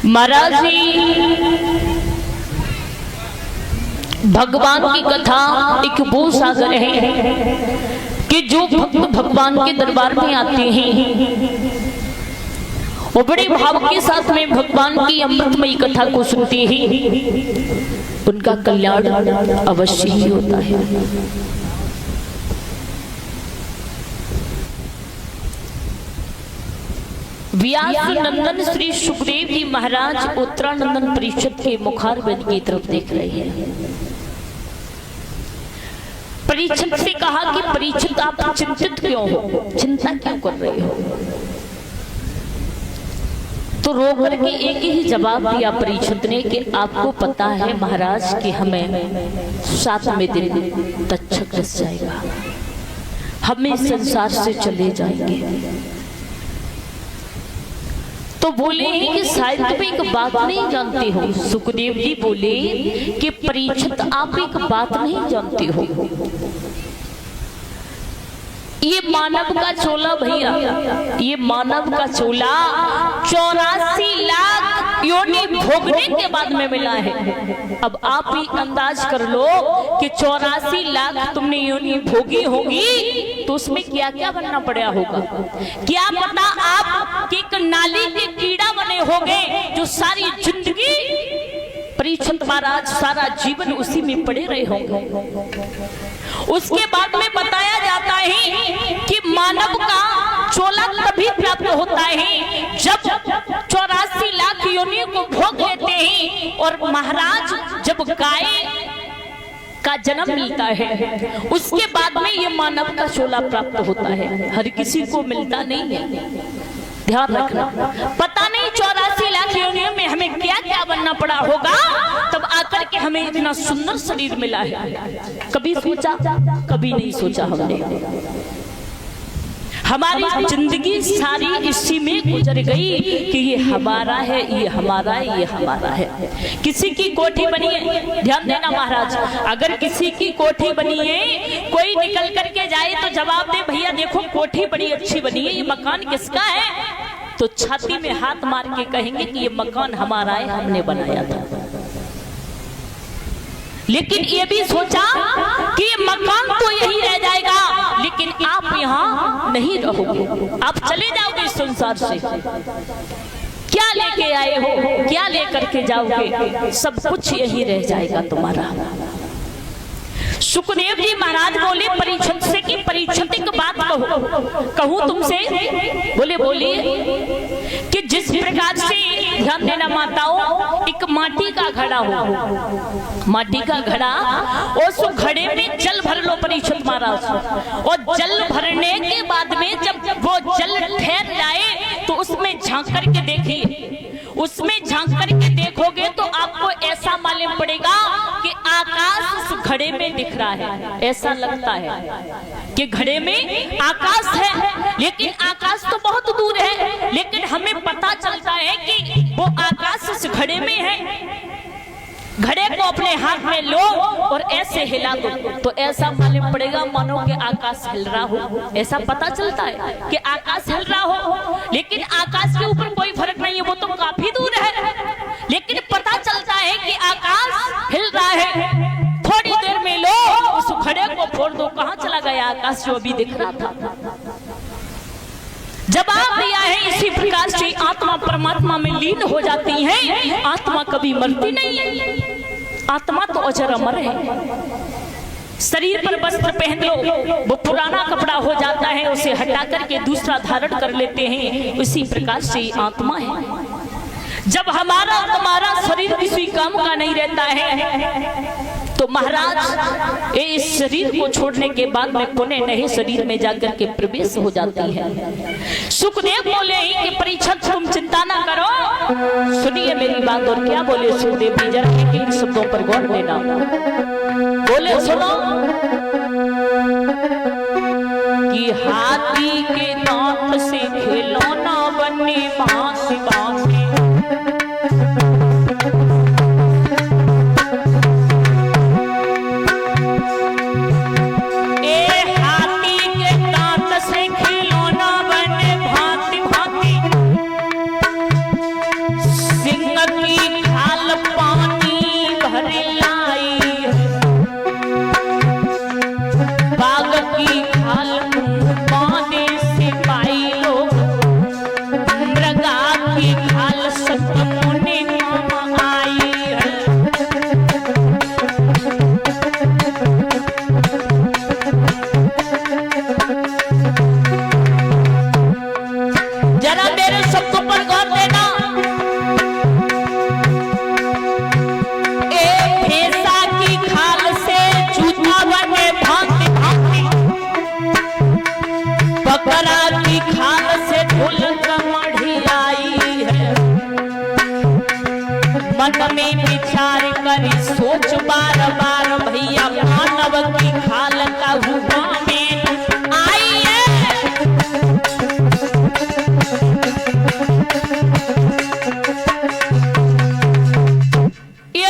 महाराज जी भगवान की कथा एक वो सागर है कि जो भक्त भगवान के दरबार में आते हैं वो बड़े भाव के साथ में भगवान की अमृतमयी कथा को सुनते हैं, उनका कल्याण अवश्य ही होता है। व्यास नंदन श्री सुखदेव जी महाराज उत्तरानंदन परिषद के मुखारबिंद की तरफ देख रहे हैं। परीक्षित से कहा कि परीक्षित आप चिंतित क्यों हो, चिंता क्यों कर रहे हो? तो रो करके एक ही जवाब दिया परीक्षित ने कि आपको पता है महाराज कि हमें 7वें दिन तक्षक रस जाएगा, हम इस संसार से चले जाएंगे। तो बोले हैं कि शायद तुम एक बात नहीं जानते हो। सुखदेव जी बोले कि परीक्षित आप एक बात नहीं जानते हो, ये मानव का चोला भैया, ये मानव का चोला 84 लाख योनि भोगने के बाद में मिला है। अब आप ही अंदाज कर लो कि 84 लाख तुमने योनि भोगी होगी तो उसमें क्या क्या बनना पड़ा होगा। क्या पता आप एक नाली के कीड़ा बने होंगे जो सारी जिंदगी परीक्षित महाराज सारा जीवन उसी में पड़े रहे होंगे। उसके बाद में बताया जाता है कि मानव का चोला तभी प्राप्त होता है जब 84 लाख योनियों को भोग लेते हैं और महाराज जब गाय का जन्म मिलता है उसके बाद में ये मानव का चोला प्राप्त होता है। हर किसी को मिलता नहीं है, ध्यान रखना। पता नहीं 84 लाख योनियों में हमें क्या क्या बनना पड़ा होगा तब आकर के हमें इतना सुंदर शरीर मिला है। कभी सोचा? कभी नहीं सोचा हमने। हमारी जिंदगी सारी इसी में गुजर गई कि ये हमारा है, ये हमारा है, ये हमारा है। किसी की कोठी बनी है, ध्यान देना महाराज, अगर किसी की कोठी बनी है कोई निकल करके जाए तो जवाब दे भैया देखो कोठी बड़ी अच्छी बनी है, ये मकान किसका है? तो छाती में हाथ मार के कहेंगे कि ये मकान हमारा है, हमने बनाया था। लेकिन ये भी सोचा कि ये मकान तो यही रह जाएगा लेकिन आप यहाँ नहीं रहोगे, आप चले जाओगे इस संसार से। क्या लेके आए हो, क्या लेकर के जाओगे? सब कुछ यही रह जाएगा तुम्हारा। सुखदेव जी महाराज बोले परीक्षित से कि परीक्षित एक बात कहूं तुमसे। बोले बोलिए। कि जिस प्रकार से ध्यान देना माताओं, एक माटी का घड़ा हो, माटी का घड़ा, उस घड़े में जल भर लो परीक्षित महाराज, और जल भरने के बाद में जब वो जल ठहर जाए तो उसमें झांक करके देखिए। उसमें झांक करके देखोगे तो आपको ऐसा मालूम पड़ेगा कि आकाश उस घड़े में दिख रहा है। ऐसा लगता है कि घड़े में आकाश है लेकिन आकाश तो बहुत दूर है, लेकिन हमें पता चलता है कि वो आकाश उस घड़े में है। घड़े को अपने हाथ में लो और ऐसे हिला दो तो ऐसा मालूम पड़ेगा मानो कि आकाश हिल रहा हो। ऐसा पता चलता है कि आकाश हिल रहा हो, लेकिन आकाश के ऊपर कोई फर्क नहीं है, वो तो काफी दूर है, लेकिन पता चलता है कि आकाश हिल रहा है। थोड़ी देर में लो उस घड़े को फोड़ दो, कहाँ चला गया आकाश जो अभी दिख रहा था? जवाब दिया है इसी प्रकार से आत्मा परमात्मा में लीन हो जाती है। आत्मा कभी मरती नहीं है, आत्मा तो अजर अमर है। शरीर पर वस्त्र पहन लो, वो पुराना कपड़ा हो जाता है, उसे हटा करके दूसरा धारण कर लेते हैं। उसी प्रकार से आत्मा है। जब हमारा तुम्हारा शरीर किसी काम का नहीं रहता है तो महाराज इस शरीर को छोड़ने के बाद में पुनः नए शरीर में जाकर के प्रवेश हो जाती है। सुखदेव बोले ही कि परीक्षित तुम चिंता ना करो, सुनिए मेरी बात। और क्या बोले सुखदेव जी, जरा इन शब्दों पर गौर देना। बोले सुनो कि हाथी के दांत से खिलौना बने बांस बांस, सिंह गंगा की खाल पानी भर लाई, बाग की खाल पानी से पाई लोग, मृगा की खाल सब मुनि नाम आई है। जरा मेरे शब्दों पर गौर देना। भैंसा की खाल से जूता बने भांति भांति, बकरा की खाल से ढोल कमढ़ी आई है। मन में विचार करी सोच बार बार, भैया मानव की खाल का हुआ में आई है।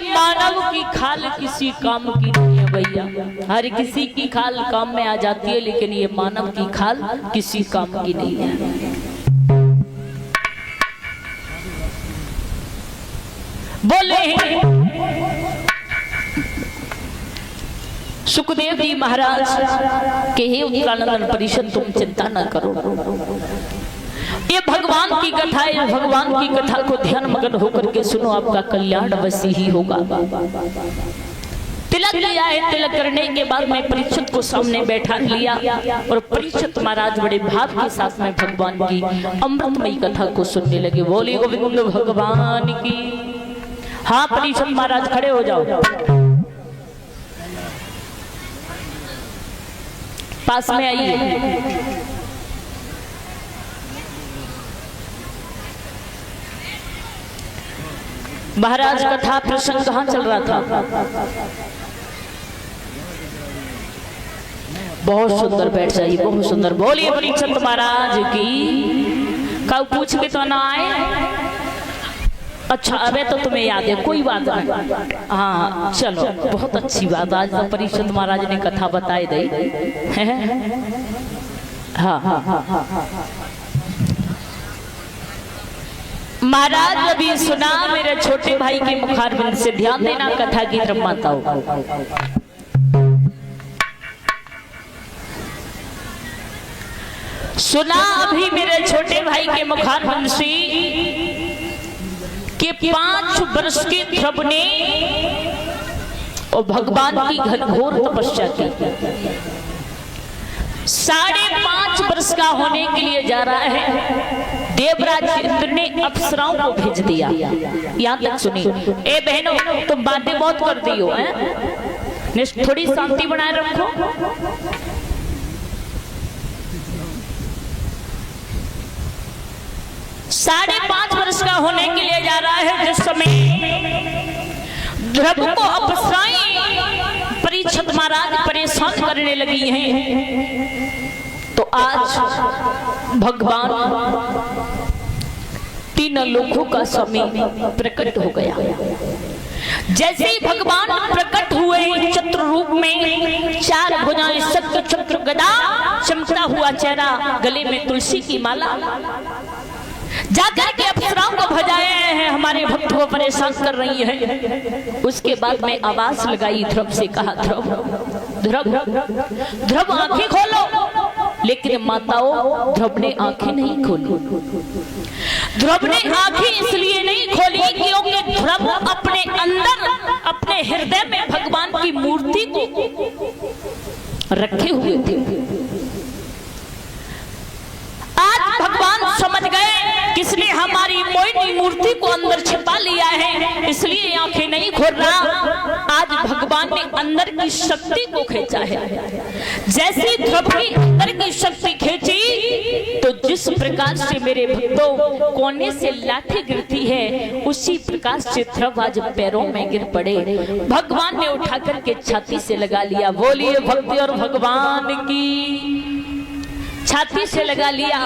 मानव की खाल किसी काम की नहीं है भैया, हर किसी की खाल काम में आ जाती है, लेकिन ये मानव की खाल किसी काम की नहीं है। बोले सुखदेव जी महाराज के हे उत्तरानंदन परिषद, तुम चिंता न करो, ये भगवान की कथा है। भगवान की कथा को ध्यान मगन होकर के सुनो, आपका कल्याण अवश्य ही होगा। तिलक लिया है, तिलक करने के बाद में परीक्षित को सामने बैठा लिया और परीक्षित महाराज बड़े भाव के साथ में भगवान की अमृतमयी कथा को सुनने लगे। बोले गोविंद भगवान की। हाँ परीक्षित महाराज खड़े हो जाओ, पास में आइए। महाराज कथा प्रसंग कहाँ चल रहा था? बहुत सुंदर, बैठ जाइए, बहुत सुंदर। बोलिए परीक्षित महाराज की। कब पूछ के तो ना आए? अच्छा अबे तो तुम्हें याद है, कोई बात नहीं। हाँ चलो, बहुत अच्छी बात, आज तो परीक्षित महाराज ने कथा बताई दी। हाँ हाँ हाँ हाँ। महाराज अभी सुना मेरे छोटे भाई के मुखारबिंद से, ध्यान देना कथा की तरफ माताओ। सुना अभी मेरे छोटे भाई के मुखारबिंद से कि 5 वर्ष के ध्रुव ने और भगवान की घोर तपस्या की। 5.5 वर्ष का होने के लिए जा रहा है। देवराज इंद्र ने अप्सराओं को भेज दिया। यहाँ तक सुनिए। ए बहनों, तुम बातें बहुत करती हो, हैं? थोड़ी शांति बनाए रखो। साढ़े 5 वर्ष का होने के लिए जा रहा है, जिस समय ध्रुव को अप्सराएं परीक्षित महाराज परेशान करने लगी हैं, तो आज भगवान 3 लोकों का समय प्रकट हो गया। जैसे ही भगवान प्रकट हुए चतुर रूप में, 4 भुजाएं, शंख चक्र गदा, चमकता हुआ चेहरा, गले में तुलसी की माला, जाकर के अप्सराओं को भजाए हैं, हमारे भक्त को परेशान कर रही है। उसके बाद में आवाज लगाई, ध्रुव से कहा, ध्रुव ध्रुव ध्रुव आंखें खोलो। लेकिन माताओं, ध्रुव ने आंखें नहीं खोली। ध्रुव ने आंखें इसलिए नहीं खोली क्योंकि ध्रुव अपने अंदर, अपने हृदय में भगवान की मूर्ति को रखे हुए थे। आज भगवान समझ गए किसने हमारी मोहिनी मूर्ति को अंदर छिपा लिया है, इसलिए आंखें नहीं खोल रहा। आज भगवान ने अंदर की शक्ति को खींचा है। जैसे ध्रुव की अंदर की शक्ति खींची, तो जिस प्रकार से मेरे भक्तों कोने से लाठी गिरती है, उसी प्रकार से ध्रुव आज पैरों में गिर पड़े। भगवान ने उठा करके छाती से लगा लिया। बोलिए भक्ति और भगवान की। छाती से लगा लिया।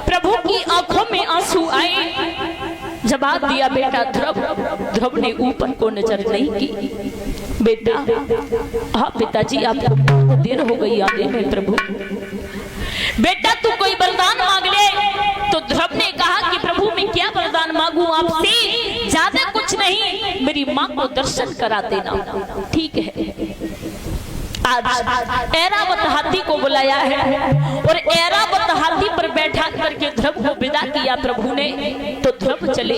प्रभु की आंखों में आंसू आए। जवाब दिया, बेटा ध्रुव। ध्रुव ने ऊपर को नजर नहीं की। बेटा, हाँ पिताजी, आपको देर हो गई आने में। प्रभु, बेटा तू कोई वरदान मांग ले। तो ध्रुव ने कहा कि प्रभु मैं क्या वरदान मांगू आपसे, ज्यादा कुछ नहीं, मेरी माँ को दर्शन करा देना। ठीक है। आज ऐरावत हाथी को बुलाया है और ऐरावत हाथी पर बैठा करके ध्रुव को विदा किया प्रभु ने। तो ध्रुव चले।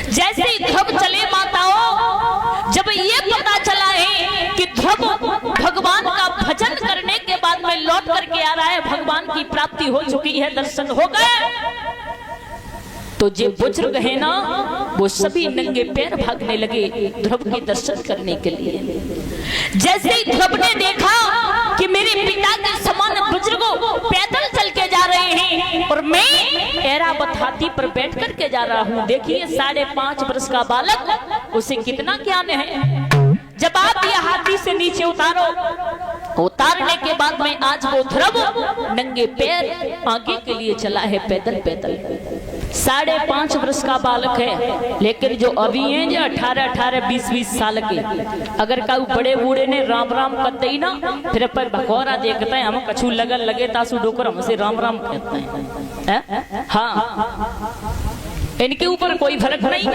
जैसे ही ध्रुव चले माताओं, जब ये पता चला है कि ध्रुव भगवान का भजन करने के बाद में लौट करके आ रहा है, भगवान की प्राप्ति हो चुकी है, दर्शन हो गए, तो जे बुजुर्ग है ना वो सभी नंगे पैर भागने लगे ध्रुव के दर्शन करने के लिए। जैसे ही ध्रुव ने देखा कि मेरे पिता के समान बुजुर्ग पैदल चल के जा रहे हैं और मैं ऐरावत हाथी पर बैठ करके जा रहा हूँ। देखिए 5.5 वर्ष का बालक, उसे कितना ज्ञान है। जब आप ये हाथी से नीचे उतारो, उतारने के बाद में आज वो ध्रुव नंगे पैर आगे के लिए चला है, पैदल पैदल। 5.5 वर्ष का बालक है, लेकिन जो अभी हैं जो 18, 20 साल के, अगर काऊ बड़े बूढ़े ने राम राम करते ही ना, फिर पर भगौरा देखते हैं हम कछु लगन लगे तासु डोकर हमसे राम राम कहते हैं। हाँ, इनके ऊपर कोई फर्क नहीं।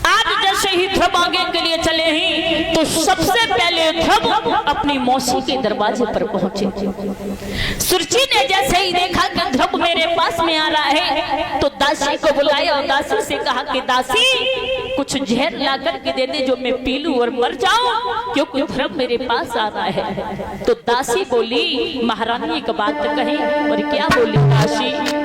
आज जैसे ही ध्रुव आगे के लिए चले हैं तो सबसे पहले ध्रुव अपनी मौसी के दरवाजे पर पहुंचे। सुरची ने जैसे ही देखा कि ध्रुव मेरे पास में आ रहा है तो दासी को बुलाया और दासी से कहा कि दासी कुछ जहर ला करके दे दे जो मैं पी लूं और मर जाऊं, क्योंकि ध्रुव मेरे पास आ रहा है। तो दासी बोली, महारानी एक बात कही। और क्या बोली दासी?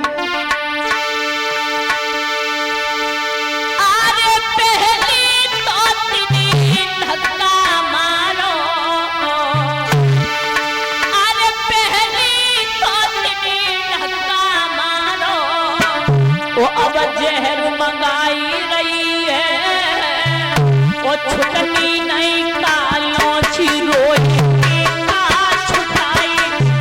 अब जहर मंगाई रही है, वो छुटनी नहीं कालों छिरोई छुटाई है।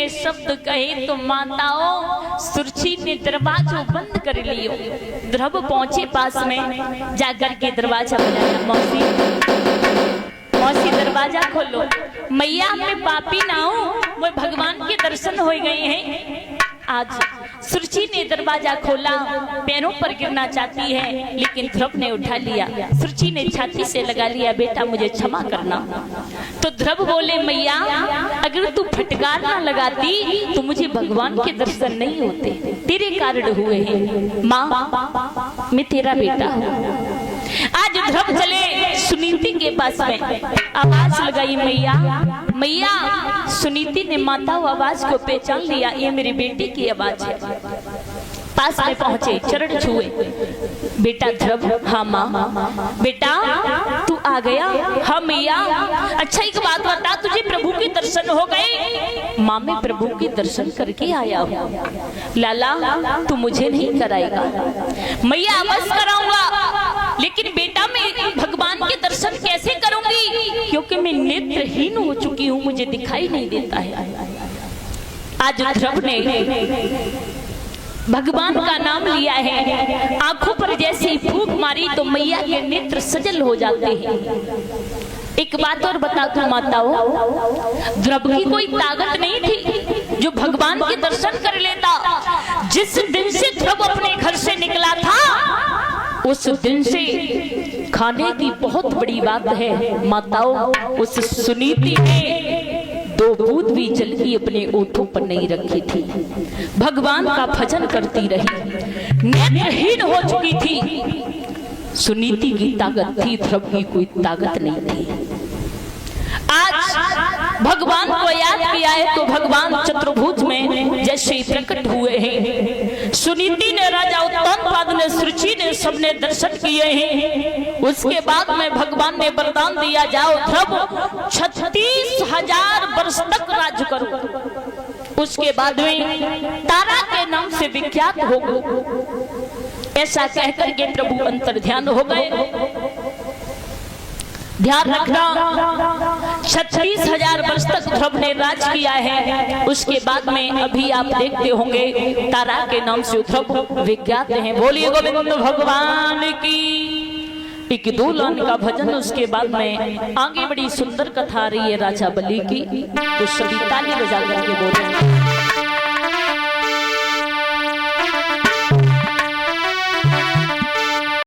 शब्द कहे तो माताओं सुरची ने दरवाजा बंद कर लियो। ध्रुव पहुंचे पास में, जाकर के दरवाजा बनाया। मौसी मौसी दरवाजा खोलो। मैया मैं पापी ना हूँ, वो भगवान के दर्शन हो गए हैं। आज सुरची ने दरवाजा खोला, पैरों पर गिरना चाहती है लेकिन ध्रुव ने उठा लिया। सुरची ने छाती से लगा लिया, बेटा मुझे क्षमा करना। तो ध्रुव बोले, मैया अगर तू फटकार ना लगाती तो मुझे भगवान के दर्शन नहीं होते, तेरे कारण हुए हैं। माँ मैं तेरा बेटा हूँ। आज ध्रुव चले सुनीति के पास में, आवाज लगाई, मैया मैया। सुनीति ने माता आवाज को पहचान लिया, ये मेरी बेटी की आवाज है। पास में पहुंचे, चरण छुए। बेटा ध्रुव? हाँ माँ। बेटा तू आ गया? हाँ मैया। अच्छा एक बात बता, तुझे प्रभु के दर्शन हो गए? माँ मैं प्रभु के दर्शन करके आया हूँ। लाला तू मुझे नहीं कराएगा? मैया अवश्य कराऊंगा, लेकिन बेटा मैं भगवान के दर्शन कैसे करूंगी, क्योंकि मैं नेत्रहीन हो चुकी हूँ, मुझे दिखाई नहीं देता है। आज ध्रुव ने भगवान का नाम लिया है, आंखों पर जैसे ही फूंक मारी तो मैया के नेत्र सजल हो जाते हैं। एक बात और बता दूं माताओं, ध्रुव की कोई ताकत नहीं थी जो भगवान के दर्शन कर लेता। जिस दिन से ध्रुव अपने घर से निकला था उस दिन से खाने की बहुत बड़ी बात है माताओं। उस सुनीति ने 2 बूंद भी जल की अपने ओठों पर नहीं रखी थी, भगवान का भजन करती रही, नेत्रहीन हो चुकी थी। सुनीति की ताकत थी, ध्रुव की कोई ताकत नहीं थी। आज भगवान को याद किया है तो भगवान चतुर्भुज में जैसे ही प्रकट हुए हैं। सुनीति ने, राजा उत्तानपाद ने, सुरुचि ने, सबने दर्शन किए हैं। उसके बाद में भगवान ने वरदान दिया, जाओ ध्रुव 36,000 वर्ष तक राज करो, उसके बाद में तारा के नाम से विख्यात हो गए। ऐसा कहकर के प्रभु अंतर ध्यान हो गए। ध्यान रखना, 36,000 वर्ष तक ध्रुव ने राज किया है। उसके बाद में अभी आप देखते होंगे तारा के नाम से ध्रुव विख्यात हैं। बोलिए गोविंद भगवान की। एक 2 लाइन का भजन, उसके बाद में आगे बड़ी सुंदर कथा आ रही है राजा बलि की, तो सभी ताली बजा करके बोले।